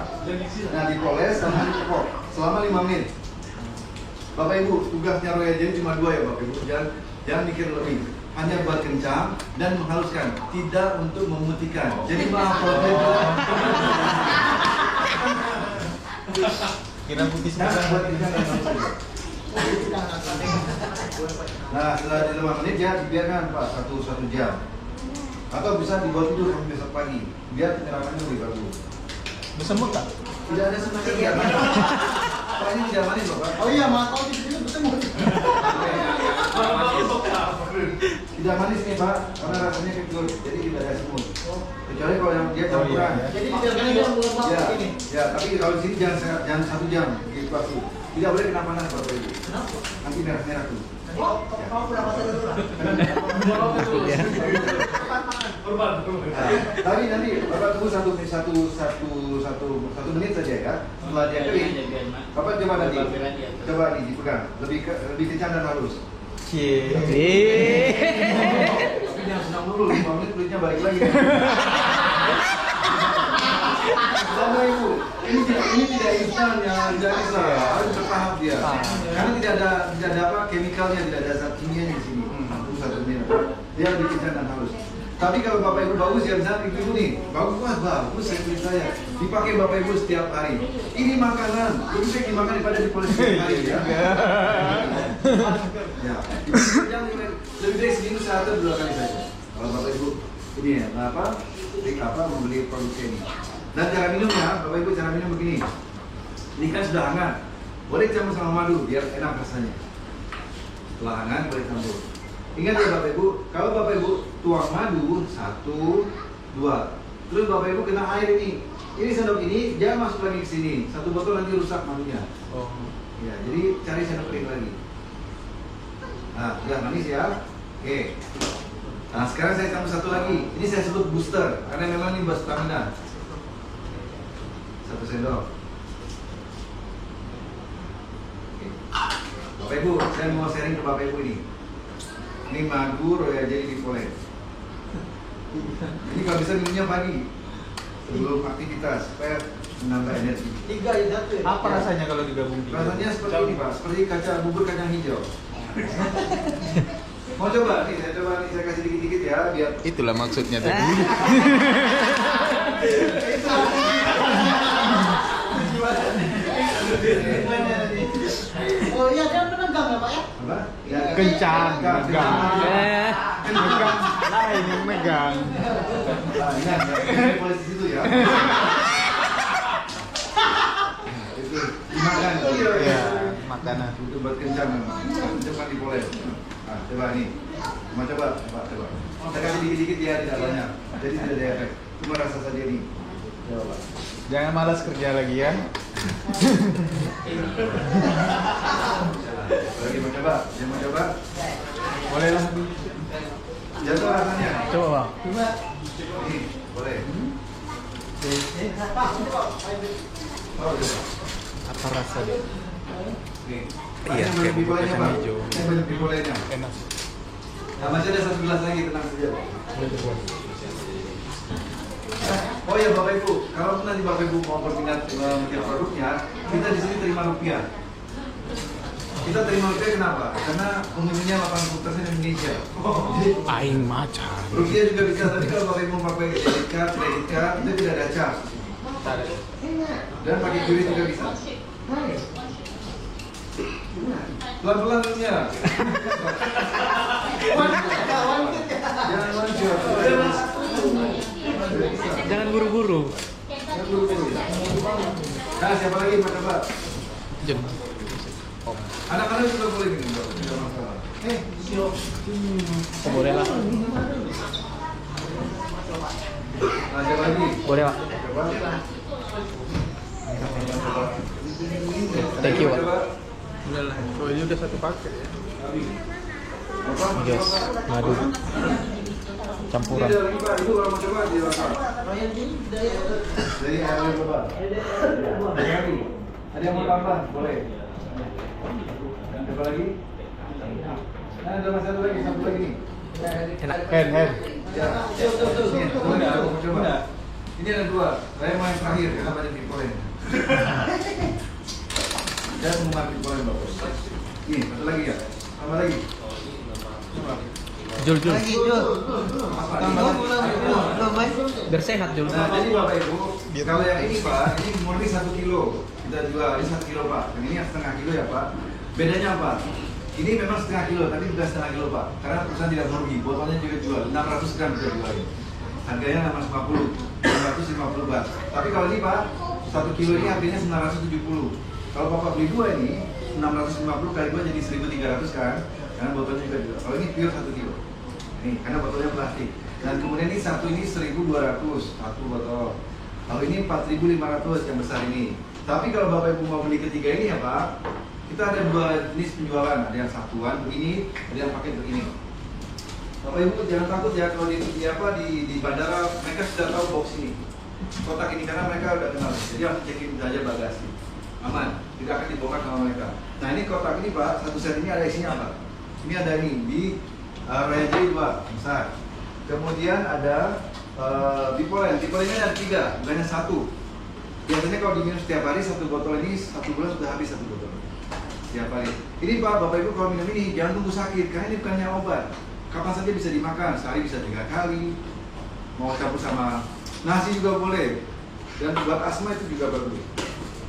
Speaker 1: Nah dipoles sama dicekok selama 5 menit. Bapak Ibu, tugasnya royal jelly cuma 2 ya Bapak Ibu. Jangan mikir lebih. Hanya buat kencang dan menghaluskan, tidak untuk memutihkan. Jadi maaf kalau
Speaker 2: Kira putih
Speaker 1: buat
Speaker 2: sebentar.
Speaker 1: kencang dan menghaluskan. Nah setelah 5 menit ya dibiarkan Pak 1 jam. Atau bisa dibawa tidur sampai besok pagi. Biar penyerapannya lebih bagus.
Speaker 2: Bersemut tak?
Speaker 1: Tidak ada senang tidak manis. Pak ini tidak manis Bapak.
Speaker 2: Oh iya, mau di sini bersemut.
Speaker 1: Tidak manis nih Pak, karena rasanya kecut, jadi tidak ada semut. Kecuali kalau yang dia campuran.
Speaker 2: Jadi dibiarkan aja bulan
Speaker 1: Ya,
Speaker 2: ini.
Speaker 1: ya, tapi kalau di sini jangan 1 jam gitu waktu. Tidak boleh kena panas Bapak Ibu.
Speaker 2: Kenapa?
Speaker 1: Nanti merah-merah tuh.
Speaker 2: Kamu pernah pasang dulu lah.
Speaker 1: Tapi nanti Bapak tunggu 1 menit saja ya. Setelah dia kering, Bapak coba nanti. Coba nih dipegang, lebih kencang dan halus. Tapi jangan senang dulu, 5 menit kulitnya balik lagi. Bapak Ibu, ini tidak instan yang jadi harus bertahap dia. Karena tidak ada apa chemicalnya, tidak ada zat kimianya di sini. Itu 1 menit. Dia lebih kencang dan halus. Tapi kalau Bapak Ibu bagus ya misalnya ibu nih, bagus saya kulit saya. Dipakai Bapak Ibu setiap hari. Ini makanan, lebih baik dimakan daripada dipoles setiap hari ya. Ya, lebih baik seminggu sehari 2 kali saja. Kalau Bapak Ibu ini ya, membeli produk ini. Dan cara minumnya, Bapak Ibu cara minum begini. Ini kan sudah hangat, boleh campur sama madu biar enak rasanya. Setelah hangat boleh campur. Ingat ya Bapak Ibu, kalau Bapak Ibu tuang madu 1, 2, terus Bapak Ibu kena air ini. Ini sendok ini jangan masuk lagi ke sini. 1 botol nanti rusak madunya.
Speaker 2: Oh.
Speaker 1: Ya, jadi cari sendok kering lagi. Nah, sudah manis ya. Oke. Nah, sekarang saya tambah 1 lagi. Ini saya sebut booster karena memang ini buat stamina. 1 sendok. Oke. Bapak Ibu, saya mau sharing ke Bapak Ibu ini. Ini madu royal jelly dipoles. Ini kalau bisa minumnya pagi sebelum aktivitas supaya menambah energi.
Speaker 2: Apa rasanya kalau digabung?
Speaker 1: Rasanya seperti ini Pak, seperti bubur kacang hijau. Mau coba nih, saya kasih dikit-dikit ya biar.
Speaker 2: Itulah maksudnya tadi.
Speaker 6: Oh iya, dia menegang ya Pak ya?
Speaker 1: Apa? Ya,
Speaker 2: Kencang, megang.
Speaker 1: Megang.
Speaker 2: Lain yang megang.
Speaker 1: Nah, ingat ya, ini posisi itu ya. Itu dimakan.
Speaker 2: Ya, makanan.
Speaker 1: Itu buat kencang memang. Cepat dipoles. Nah, coba nih. Mau coba? Coba. Saya kasih dikit-dikit ya, tidak banyak. Jadi tidak ada efek. Cuma rasa saja nih. Coba.
Speaker 2: Jangan malas kerja lagi ya.
Speaker 1: Lagi mau coba? Dia mau coba?
Speaker 2: Boleh lah.
Speaker 1: Jatuh rasanya.
Speaker 2: Coba bang.
Speaker 1: Nih, boleh. Oh, coba.
Speaker 2: Apa rasa dia?
Speaker 1: Nih.
Speaker 2: Iya, kayak bubur kacang hijau.
Speaker 1: Ini banyak bibolenya.
Speaker 2: Enak.
Speaker 1: Nah, masih ada satu gelas lagi, tenang saja. Oh ya Bapak Ibu, kalau nanti Bapak Ibu mau berminat melihat produknya, kita di sini terima rupiah. Kita terima rupiah kenapa? Karena umumnya 80% Indonesia.
Speaker 2: Aing macan.
Speaker 1: Rupiah juga bisa, tapi kalau Bapak Ibu pakai debit card, kredit card, itu tidak ada charge. Dan pakai QRIS juga bisa. Pelan-pelan minumnya. Jangan lanjut.
Speaker 2: Jangan buru-buru.
Speaker 1: Nah, siapa lagi mau coba?
Speaker 2: Jen.
Speaker 1: Anak-anak juga boleh minum, tidak masalah.
Speaker 3: Oh, boleh lah.
Speaker 1: Nah, siapa lagi?
Speaker 3: Boleh Pak.
Speaker 1: Coba.
Speaker 3: Thank you, Pak.
Speaker 1: Coba.
Speaker 2: Udah lah. Oh, ini udah satu paket ya.
Speaker 1: Apa?
Speaker 3: Guys, madu campuran.
Speaker 1: Ini ada lagi Pak, itu kalau mau coba di rasa. Jadi air coba. Ada yang mau tambah? Boleh. Coba lagi. Nah, ada masih satu lagi nih.
Speaker 3: Enak.
Speaker 2: Hen.
Speaker 1: Ya. Ini, mau coba. Ini ada dua. Saya mau yang terakhir karena banyak bipolen. Saya mau makan bipolen bagus. Ini satu lagi ya. Tambah lagi. Coba.
Speaker 3: Jul.
Speaker 1: Apa?
Speaker 3: Biar sehat Jul.
Speaker 1: Nah, jadi Bapak Ibu, kalau yang ini Pak, ini murni 1 kilo. Kita jual, ini 1 kilo Pak. Dan ini yang setengah kilo ya Pak. Bedanya apa? Ini memang setengah kilo, tapi bukan setengah kilo Pak. Karena perusahaan tidak merugi, botolnya juga jual. 600 gram kita jual. Harganya 650 baht. Tapi kalau ini Pak, 1 kilo ini harganya 970. Kalau Bapak beli dua ini, 650 kali 2 jadi 1300 kan? Karena botolnya juga jual. Kalau ini pure 1 kilo. Ini, karena botolnya plastik. Dan kemudian ini satu ini 1200 satu botol. Kalau ini 4500 yang besar ini. Tapi kalau Bapak Ibu mau beli ketiga ini ya Pak, kita ada dua jenis penjualan. Ada yang satuan begini, ada yang pakai begini. Bapak Ibu jangan takut ya kalau di bandara mereka sudah tahu box ini, kotak ini karena mereka udah kenal. Jadi harus cekin saja bagasi, aman, tidak akan dibongkar sama mereka. Nah ini kotak ini Pak, satu set ini ada isinya apa? Ini ada ini di Raya J 2 besar. Kemudian ada bipolen. Bipolennya ada 3, bukannya 1. Biasanya kalau diminum setiap hari 1 botol ini 1 bulan sudah habis 1 botol setiap hari. Ini Pak, Bapak Ibu kalau minum ini jangan tunggu sakit karena ini bukannya obat. Kapan saja bisa dimakan, sehari bisa 3 kali. Mau campur sama nasi juga boleh. Dan buat asma itu juga bagus.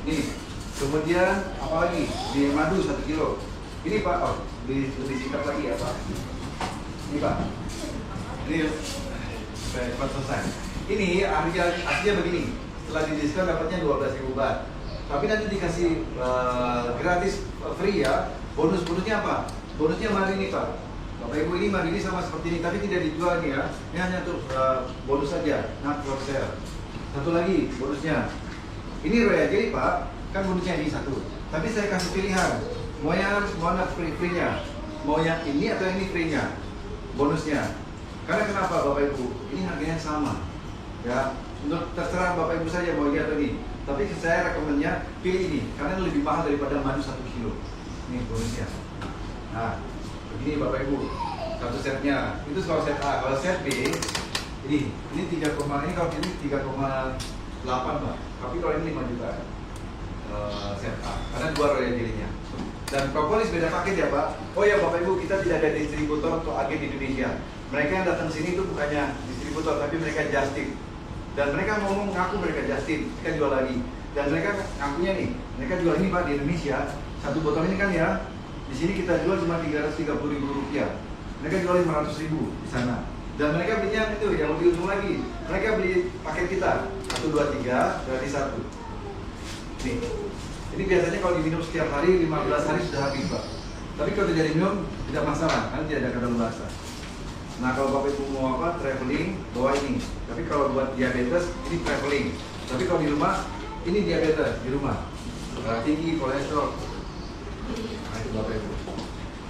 Speaker 1: Nih, kemudian apa lagi? Di madu 1 kilo. Ini Pak, oh, lebih singkat lagi ya Pak. Ini Pak. Ini cepat selesai. Ini artinya begini. Setelah di diskon dapatnya 12.000 baht. Tapi nanti dikasih gratis free ya. Bonusnya apa? Bonusnya madu ini Pak. Bapak Ibu ini madu ini sama seperti ini, tapi tidak dijual nih ya. Ini hanya untuk bonus saja, not for sale. Satu lagi bonusnya. Ini Royal Jelly Pak, kan bonusnya ini 1. Tapi saya kasih pilihan. Mau yang mana free-nya? Mau yang ini atau yang ini free-nya? Bonusnya. Karena kenapa Bapak Ibu? Ini harganya sama. Ya, untuk terserah Bapak Ibu saja mau ini atau ini. Tapi saya rekomennya pilih ini karena lebih mahal daripada madu 1 kilo. Ini bonusnya. Nah, begini Bapak Ibu, satu setnya. Itu kalau set A. Kalau set B, Ini 3, ini kalau ini 3,8 Pak. Tapi kalau ini 5 juta ZA, karena 2 royal jelinya. Dan propolis beda paket ya Pak. Oh ya Bapak Ibu, kita tidak ada distributor atau agen di Indonesia. Mereka yang datang sini itu bukannya distributor, tapi mereka just tip. Dan mereka ngomong ngaku mereka just tip, kita jual lagi. Dan mereka ngakunya nih, mereka jual ini Pak di Indonesia. Satu botol ini kan ya, di sini kita jual cuma Rp330.000. Mereka jual Rp500.000 di sana. Dan mereka belinya itu yang lebih untung lagi. Mereka beli paket kita 1, 2, 3 gratis 1. Nih, ini biasanya kalau diminum setiap hari 15 hari sudah habis Pak. Tapi kalau tidak diminum tidak masalah, karena tidak ada kadaluarsa. Nah kalau Bapak Ibu mau apa traveling bawa ini. Tapi kalau buat diabetes ini traveling. Tapi kalau di rumah ini diabetes di rumah. Tinggi kolesterol. Nah itu Bapak Ibu.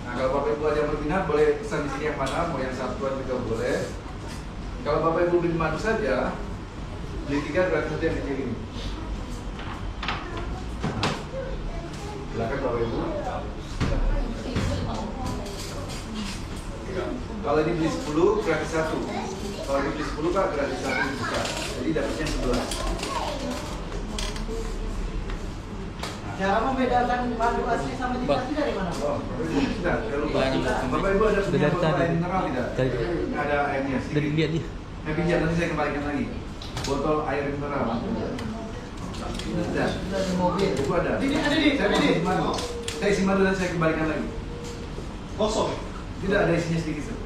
Speaker 1: Nah kalau Bapak Ibu ada yang berminat boleh pesan di sini yang mana, mau yang satuan juga boleh. Kalau Bapak Ibu beli madu saja, beli 3 gratis yang kecil ini. Nah, silakan Bapak Ibu. Kalau ini beli 10 gratis 1. Kalau ini beli 10 Pak gratis 1 dibuka. Jadi dapatnya 11.
Speaker 2: Cara membedakan madu asli sama tidak dari mana?
Speaker 1: Oh, sudah, saya lupa. Bapak Ibu ada punya botol air mineral tidak? Nggak ada airnya sih.
Speaker 3: Dari lihat dia.
Speaker 1: Pinjam nanti saya kembalikan lagi. Botol air mineral. Sudah.
Speaker 2: Dari mobil.
Speaker 1: Ibu ada.
Speaker 2: Ini ada di.
Speaker 1: Saya mau isi madu. Saya isi madu dan saya kembalikan lagi.
Speaker 2: Kosong.
Speaker 1: Tidak ada isinya sedikit.